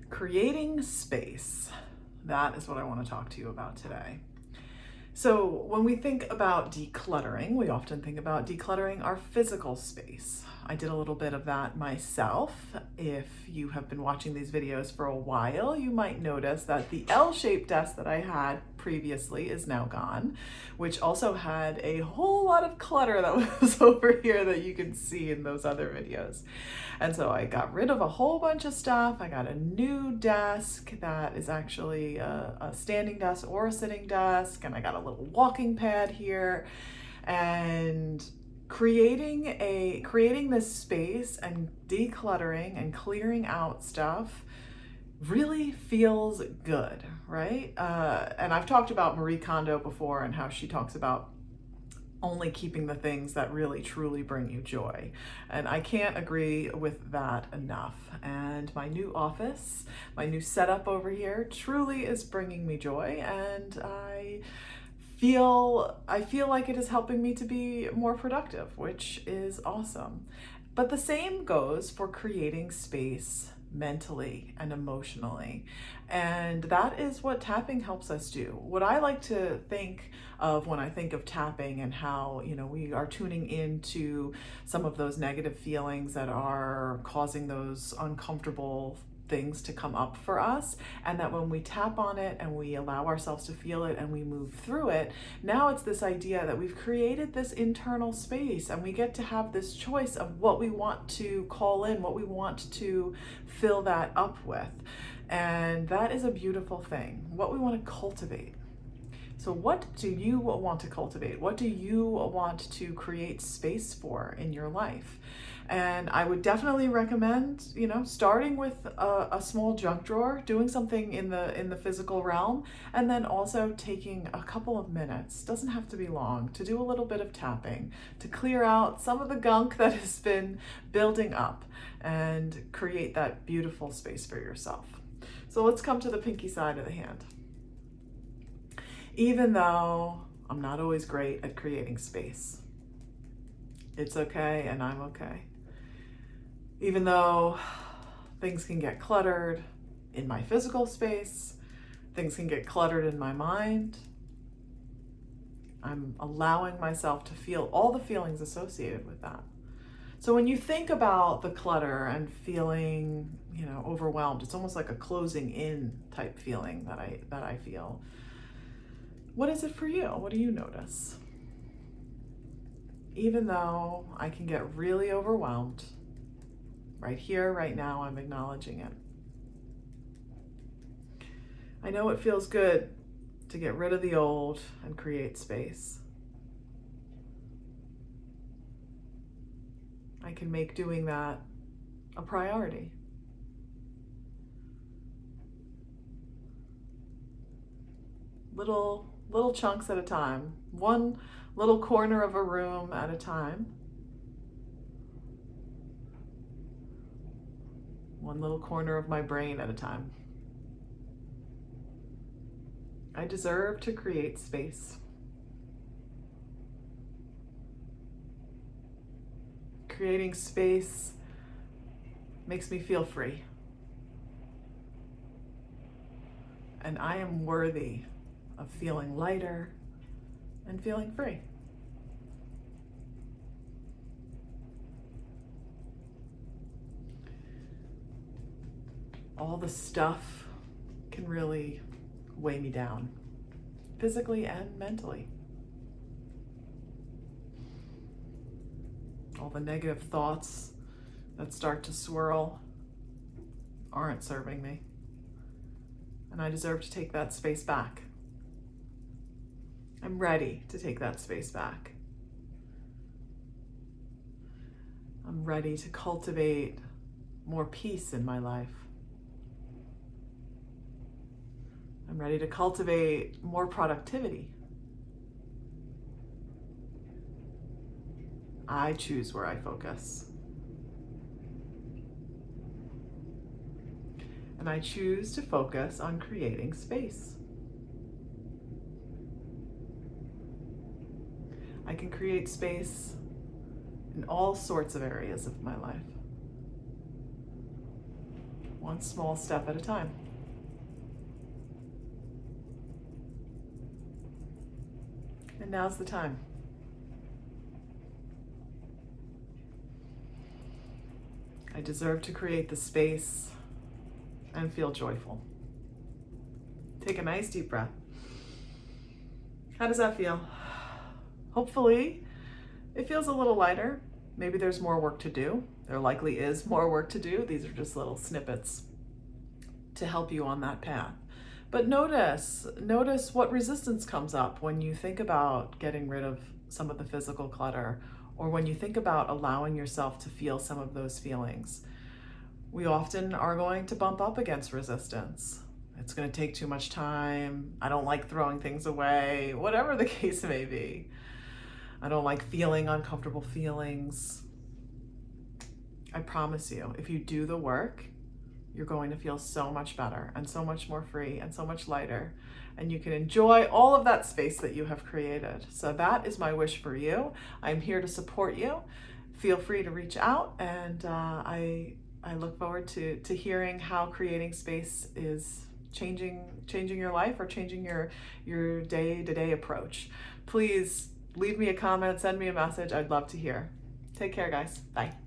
Creating space. That is what I want to talk to you about today. So when we think about decluttering, we often think about decluttering our physical space. I did a little bit of that myself. If you have been watching these videos for a while, you might notice that the L-shaped desk that I had previously is now gone, which also had a whole lot of clutter that was over here that you can see in those other videos. And so I got rid of a whole bunch of stuff. I got a new desk that is actually a standing desk or a sitting desk, and I got a little walking pad here. And creating this space and decluttering and clearing out stuff really feels good, right? And I've talked about Marie Kondo before and how she talks about only keeping the things that really truly bring you joy. And I can't agree with that enough. And my new office, my new setup over here truly is bringing me joy, and I feel like it is helping me to be more productive, which is awesome. But the same goes for creating space mentally and emotionally. And that is what tapping helps us do. What I like to think of when I think of tapping and how, we are tuning into some of those negative feelings that are causing those uncomfortable things to come up for us, and that when we tap on it and we allow ourselves to feel it and we move through it, now it's this idea that we've created this internal space and we get to have this choice of what we want to call in, what we want to fill that up with. And that is a beautiful thing, what we want to cultivate. So what do you want to cultivate? What do you want to create space for in your life? And I would definitely recommend, starting with a small junk drawer, doing something in the physical realm, and then also taking a couple of minutes, doesn't have to be long, to do a little bit of tapping, to clear out some of the gunk that has been building up and create that beautiful space for yourself. So let's come to the pinky side of the hand. Even though I'm not always great at creating space, it's okay, and I'm okay. Even though things can get cluttered in my physical space, things can get cluttered in my mind, I'm allowing myself to feel all the feelings associated with that. So when you think about the clutter and feeling, overwhelmed, it's almost like a closing in type feeling that I feel. What is it for you? What do you notice? Even though I can get really overwhelmed, right here, right now, I'm acknowledging it. I know it feels good to get rid of the old and create space. I can make doing that a priority. Little chunks at a time, one little corner of a room at a time, one little corner of my brain at a time. I deserve to create space. Creating space makes me feel free. And I am worthy of feeling lighter and feeling free. All the stuff can really weigh me down, physically and mentally. All the negative thoughts that start to swirl aren't serving me. And I deserve to take that space back. I'm ready to take that space back. I'm ready to cultivate more peace in my life. I'm ready to cultivate more productivity. I choose where I focus. And I choose to focus on creating space. I can create space in all sorts of areas of my life. one small step at a time. And now's the time. I deserve to create the space and feel joyful. Take a nice deep breath. How does that feel? Hopefully, it feels a little lighter. Maybe there's more work to do. There likely is more work to do. These are just little snippets to help you on that path. But notice what resistance comes up when you think about getting rid of some of the physical clutter, or when you think about allowing yourself to feel some of those feelings. We often are going to bump up against resistance. It's going to take too much time. I don't like throwing things away, whatever the case may be. I don't like feeling uncomfortable feelings. I promise you, if you do the work, you're going to feel so much better and so much more free and so much lighter. And you can enjoy all of that space that you have created. So that is my wish for you. I'm here to support you. Feel free to reach out, and I look forward to hearing how creating space is changing your life, or changing your day-to-day approach. Please leave me a comment, send me a message. I'd love to hear. Take care, guys. Bye.